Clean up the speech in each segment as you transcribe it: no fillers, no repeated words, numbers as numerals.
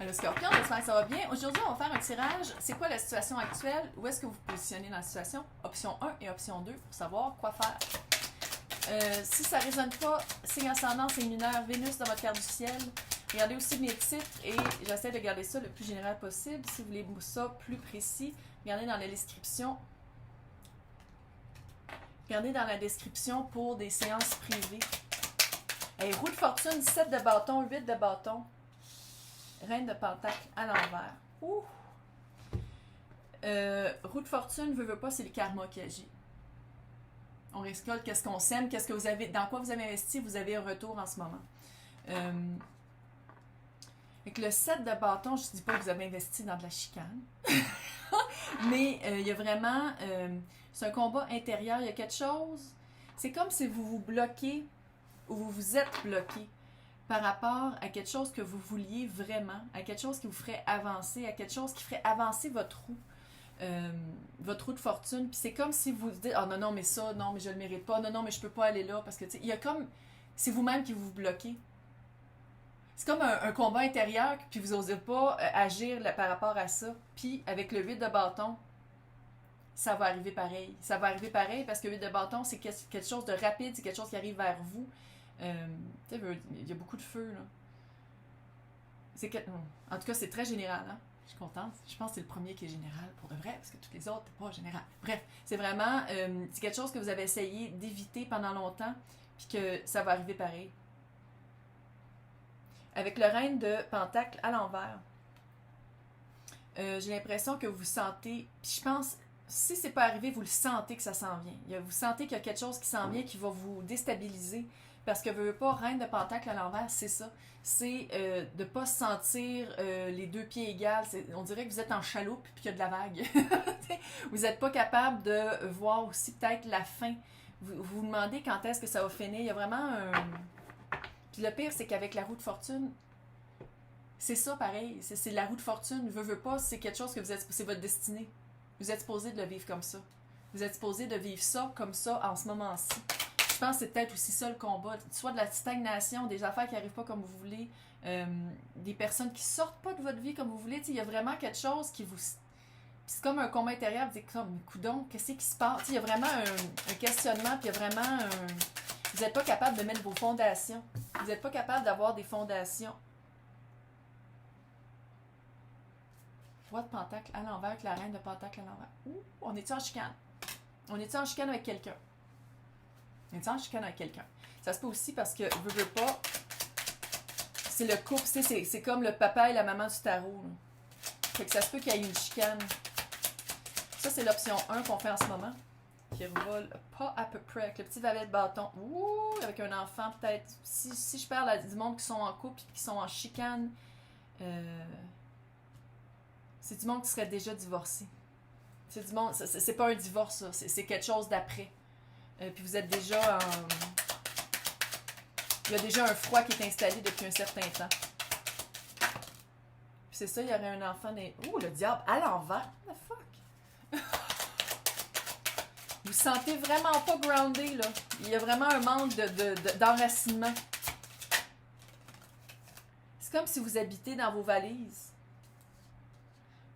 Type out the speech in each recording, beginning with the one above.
Le Scorpion, j'espère que ça va bien. Aujourd'hui, on va faire un tirage. C'est quoi la situation actuelle? Où est-ce que vous vous positionnez dans la situation? Option 1 et option 2 pour savoir quoi faire. Si ça ne résonne pas, signe ascendant, signe mineur, Vénus dans votre carte du ciel. Regardez aussi mes titres et j'essaie de garder ça le plus général possible. Si vous voulez ça plus précis, regardez dans la description. Regardez dans la description pour des séances privées. Hey, roue de fortune, 7 de bâton, 8 de bâton. Reine de pentacle à l'envers. Ouh! Roue de fortune, veut pas, c'est le karma qui agit. On récolte qu'est-ce qu'on sème, qu'est-ce que vous avez, dans quoi vous avez investi, vous avez un retour en ce moment. Avec le 7 de bâton, je ne dis pas que vous avez investi dans de la chicane. Mais il y a vraiment... c'est un combat intérieur, il y a quelque chose... C'est comme si vous vous bloquez ou vous vous êtes bloqué par rapport à quelque chose que vous vouliez vraiment, à quelque chose qui vous ferait avancer, à quelque chose qui ferait avancer votre roue de fortune. Puis c'est comme si vous dites, oh non, non, mais ça, non, mais je le mérite pas, non, non, mais je peux pas aller là, parce que, tu sais, il y a comme, c'est vous-même qui vous bloquez. C'est comme un combat intérieur, puis vous n'osez pas agir par rapport à ça. Puis avec le 8 de bâton, ça va arriver pareil. Ça va arriver pareil parce que le 8 de bâton, c'est quelque chose de rapide, c'est quelque chose qui arrive vers vous. Il y a beaucoup de feu, là. En tout cas, c'est très général, hein? Je suis contente. Je pense que c'est le premier qui est général pour de vrai, parce que toutes les autres, c'est pas général. Bref, c'est vraiment... c'est quelque chose que vous avez essayé d'éviter pendant longtemps, puis que ça va arriver pareil. Avec le reine de pentacle à l'envers, j'ai l'impression que vous sentez... Puis je pense... Si c'est pas arrivé, vous le sentez que ça s'en vient. Vous sentez qu'il y a quelque chose qui s'en vient qui va vous déstabiliser. Parce que veut pas, reine de pentacle à l'envers, c'est ça. C'est de ne pas se sentir les deux pieds égales. On dirait que vous êtes en chaloupe et qu'il y a de la vague. Vous n'êtes pas capable de voir aussi peut-être la fin. Vous vous demandez quand est-ce que ça va finir. Il y a vraiment un... Puis le pire, c'est qu'avec la roue de fortune, c'est ça pareil. C'est la roue de fortune. Veut pas, c'est quelque chose que vous êtes... C'est votre destinée. Vous êtes supposé de le vivre comme ça. Vous êtes supposé de vivre ça comme ça en ce moment-ci. Je pense que c'est peut-être aussi ça le combat. Soit de la stagnation, des affaires qui n'arrivent pas comme vous voulez, des personnes qui sortent pas de votre vie comme vous voulez. Il y a vraiment quelque chose qui vous... C'est comme un combat intérieur. Vous dites comme, coudonc, qu'est-ce qui se passe? Il y a vraiment un questionnement, puis il y a vraiment un... Vous n'êtes pas capable de mettre vos fondations. Vous n'êtes pas capable d'avoir des fondations. Roi de pentacle à l'envers avec la reine de pentacle à l'envers. Ouh, on est-tu en chicane? On est-tu en chicane avec quelqu'un? On est-tu en chicane avec quelqu'un? Ça se peut aussi parce que, veux pas, c'est le couple, c'est comme le papa et la maman du tarot. Là. Fait que ça se peut qu'il y ait une chicane. Ça, c'est l'option 1 qu'on fait en ce moment. Qui revole pas à peu près avec le petit valet de bâton. Ouh, avec un enfant peut-être. Si je parle du monde qui sont en couple et qui sont en chicane, c'est du monde qui serait déjà divorcé. C'est du monde, c'est pas un divorce, ça. C'est quelque chose d'après. Puis vous êtes déjà en... Il y a déjà un froid qui est installé depuis un certain temps. Puis c'est ça, il y aurait un enfant... Ouh, le diable à l'envers. What the fuck? Vous sentez vraiment pas groundé, là. Il y a vraiment un manque d'enracinement. C'est comme si vous habitez dans vos valises.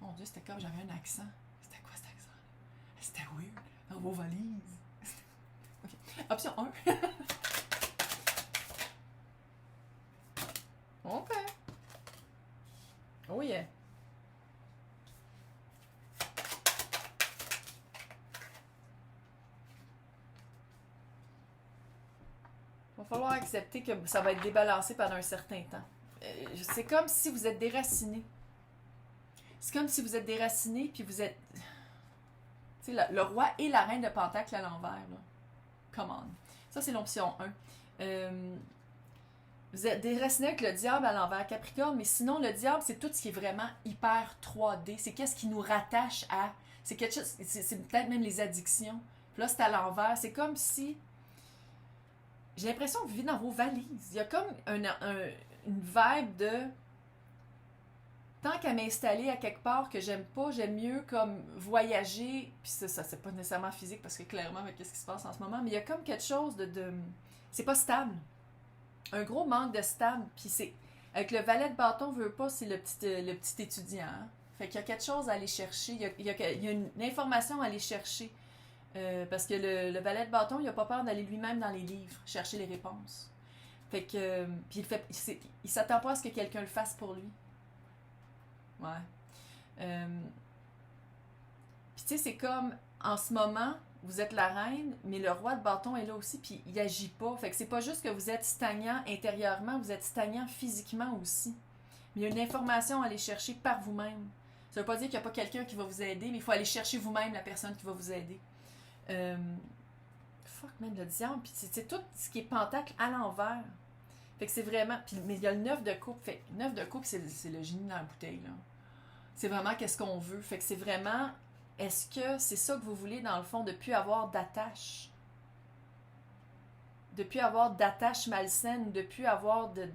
Mon Dieu, c'était comme j'avais un accent. C'était quoi cet accent? C'était weird. Dans vos valises. Okay. Option 1. OK. Oh yeah. Il va falloir accepter que ça va être débalancé pendant un certain temps. C'est comme si vous êtes déraciné. C'est comme si vous êtes déraciné, puis vous êtes... Tu sais, le roi et la reine de pentacle à l'envers, là. Come on. Ça, c'est l'option 1. Vous êtes déraciné avec le diable à l'envers, Capricorne, mais sinon, le diable, c'est tout ce qui est vraiment hyper 3D. C'est qu'est-ce qui nous rattache à... C'est quelque chose... C'est peut-être même les addictions. Puis là, c'est à l'envers. C'est comme si... J'ai l'impression que vous vivez dans vos valises. Il y a comme une vibe de... Tant qu'à m'installer à quelque part que j'aime pas, j'aime mieux comme voyager. Puis ça c'est pas nécessairement physique parce que clairement, avec ce qui se passe en ce moment, mais il y a comme quelque chose de c'est pas stable. Un gros manque de stable. Puis Avec le valet de bâton, veut pas, c'est le petit étudiant. Hein. Fait qu'il y a quelque chose à aller chercher. Il y a une information à aller chercher. Parce que le valet de bâton, il a pas peur d'aller lui-même dans les livres, chercher les réponses. Fait que. Puis il s'attend pas à ce que quelqu'un le fasse pour lui. Ouais. Puis tu sais, c'est comme, en ce moment, vous êtes la reine, mais le roi de bâton est là aussi, puis il agit pas. Fait que c'est pas juste que vous êtes stagnant intérieurement, vous êtes stagnant physiquement aussi. Mais il y a une information à aller chercher par vous-même. Ça veut pas dire qu'il n'y a pas quelqu'un qui va vous aider, mais il faut aller chercher vous-même la personne qui va vous aider. Fuck, man, le diable. Puis c'est tout ce qui est pentacle à l'envers. Fait que c'est vraiment... Puis, mais il y a le 9 de coupe. Fait que 9 de coupe, c'est le génie dans la bouteille, là. C'est vraiment qu'est-ce qu'on veut. Fait que c'est vraiment... Est-ce que c'est ça que vous voulez, dans le fond, de plus avoir d'attache? De plus avoir d'attache malsaine, de plus avoir de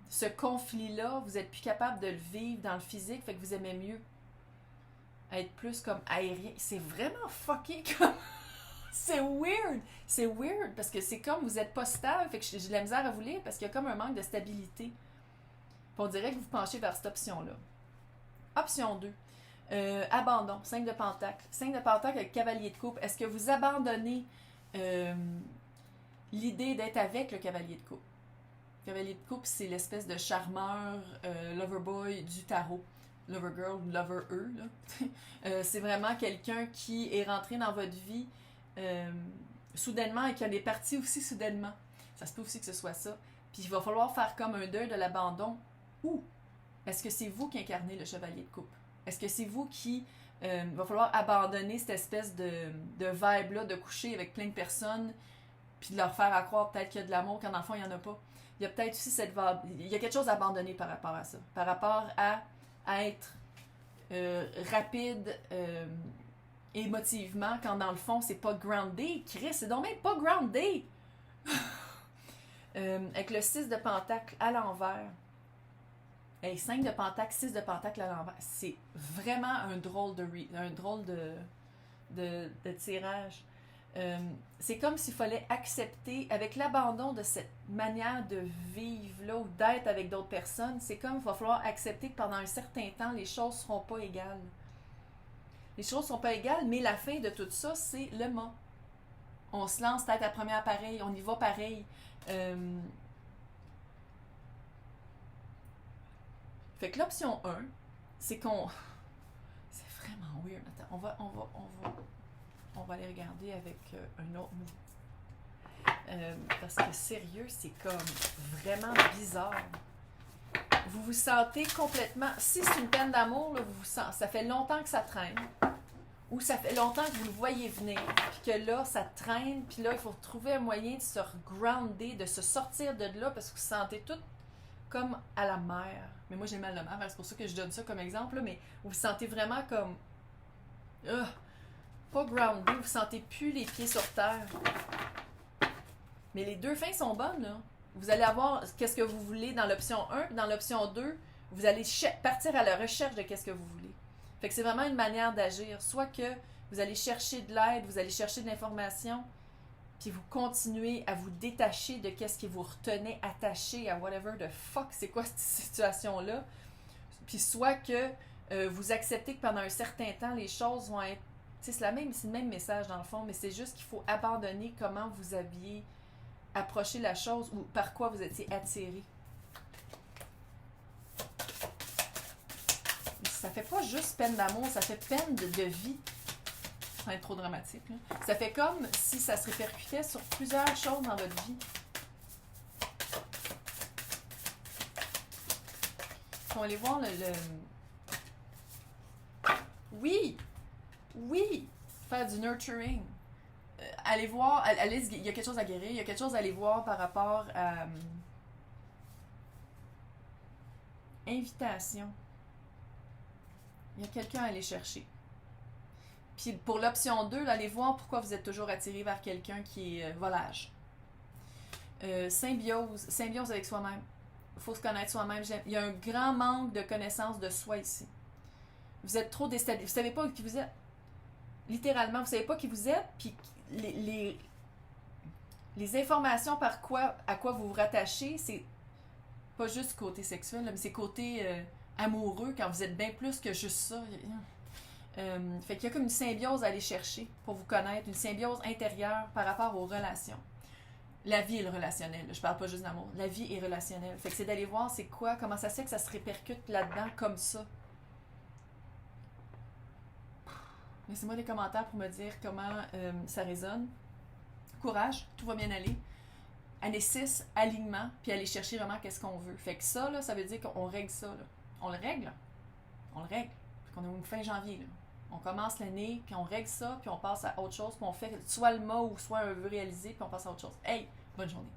ce conflit-là, vous êtes plus capable de le vivre dans le physique, fait que vous aimez mieux être plus comme aérien. C'est vraiment fucké comme... C'est weird! C'est weird, parce que c'est comme vous êtes pas stable, fait que j'ai de la misère à vous lire, parce qu'il y a comme un manque de stabilité. Puis on dirait que vous penchez vers cette option-là. Option 2. Abandon, 5 de pentacle. 5 de pentacle avec cavalier de coupe. Est-ce que vous abandonnez l'idée d'être avec le cavalier de coupe? Le cavalier de coupe, c'est l'espèce de charmeur, loverboy du tarot. Lover girl, lover eux. C'est vraiment quelqu'un qui est rentré dans votre vie soudainement et qui en est parti aussi soudainement. Ça se peut aussi que ce soit ça. Puis il va falloir faire comme un deuil de l'abandon. Ou est-ce que c'est vous qui incarnez le chevalier de coupe? Est-ce que c'est vous qui va falloir abandonner cette espèce de vibe-là, de coucher avec plein de personnes, puis de leur faire croire peut-être qu'il y a de l'amour, quand dans le fond, il n'y en a pas? Il y a peut-être aussi cette vibe. Il y a quelque chose à abandonner par rapport à ça. Par rapport à être rapide émotivement, quand dans le fond, c'est pas groundé. Chris, c'est donc même pas groundé! Avec le 6 de pentacle à l'envers. Hey, 5 de pentacle, 6 de pentacle à l'envers. C'est vraiment un drôle de tirage. C'est comme s'il fallait accepter, avec l'abandon de cette manière de vivre-là ou d'être avec d'autres personnes, c'est comme il va falloir accepter que pendant un certain temps, les choses ne seront pas égales. Les choses ne sont pas égales, mais la fin de tout ça, c'est le mât. On se lance tête à première pareil, on y va pareil. Fait que l'option 1, c'est qu'on... C'est vraiment weird. Attends, on va aller regarder avec un autre mot. Parce que sérieux, c'est comme vraiment bizarre. Vous vous sentez complètement... Si c'est une peine d'amour, là, ça fait longtemps que ça traîne. Ou ça fait longtemps que vous le voyez venir. Puis que là, ça traîne. Puis là, il faut trouver un moyen de se grounder, de se sortir de là, parce que vous vous sentez tout comme à la mer. Mais moi, j'ai mal de mer, c'est pour ça que je donne ça comme exemple, là, mais vous vous sentez vraiment comme... pas grounded, vous sentez plus les pieds sur terre. Mais les deux fins sont bonnes, là. Vous allez avoir qu'est-ce que vous voulez dans l'option 1, puis dans l'option 2, vous allez partir à la recherche de qu'est-ce que vous voulez. Fait que c'est vraiment une manière d'agir. Soit que vous allez chercher de l'aide, vous allez chercher de l'information, puis vous continuez à vous détacher de qu'est-ce qui vous retenait attaché à whatever the fuck, c'est quoi cette situation-là. Puis soit que vous acceptez que pendant un certain temps, les choses vont être... C'est le même message dans le fond, mais c'est juste qu'il faut abandonner comment vous aviez approché la chose ou par quoi vous étiez attiré. Ça fait pas juste peine d'amour, ça fait peine de vie. Sans être trop dramatique, là. Ça fait comme si ça se répercutait sur plusieurs choses dans votre vie. On va aller voir le... Oui! Oui! Faire du nurturing. Allez voir... il y a quelque chose à guérir. Il y a quelque chose à aller voir par rapport à... invitation. Il y a quelqu'un à aller chercher. Puis pour l'option 2, là, allez voir pourquoi vous êtes toujours attiré vers quelqu'un qui est volage. Symbiose avec soi-même. Il faut se connaître soi-même. Il y a un grand manque de connaissance de soi ici. Vous êtes trop déstabilisé. Vous savez pas qui vous êtes. Littéralement, vous savez pas qui vous êtes. Puis les informations à quoi vous vous rattachez, c'est pas juste côté sexuel, là, mais c'est côté amoureux, quand vous êtes bien plus que juste ça. Fait qu'il y a comme une symbiose à aller chercher pour vous connaître, une symbiose intérieure par rapport aux relations. La vie est le relationnel, je parle pas juste d'amour. La vie est relationnelle. Fait que c'est d'aller voir c'est quoi, comment ça se fait que ça se répercute là-dedans comme ça. Laissez-moi des commentaires pour me dire comment ça résonne. Courage, tout va bien aller. Année 6, alignement, puis aller chercher vraiment qu'est-ce qu'on veut. Fait que ça, là, ça veut dire qu'on règle ça. Là. On le règle. On le règle. Fait qu'on est au fin janvier. Là. On commence l'année, puis on règle ça, puis on passe à autre chose, puis on fait soit le mot ou soit un vœu réalisé, puis on passe à autre chose. Hey, bonne journée.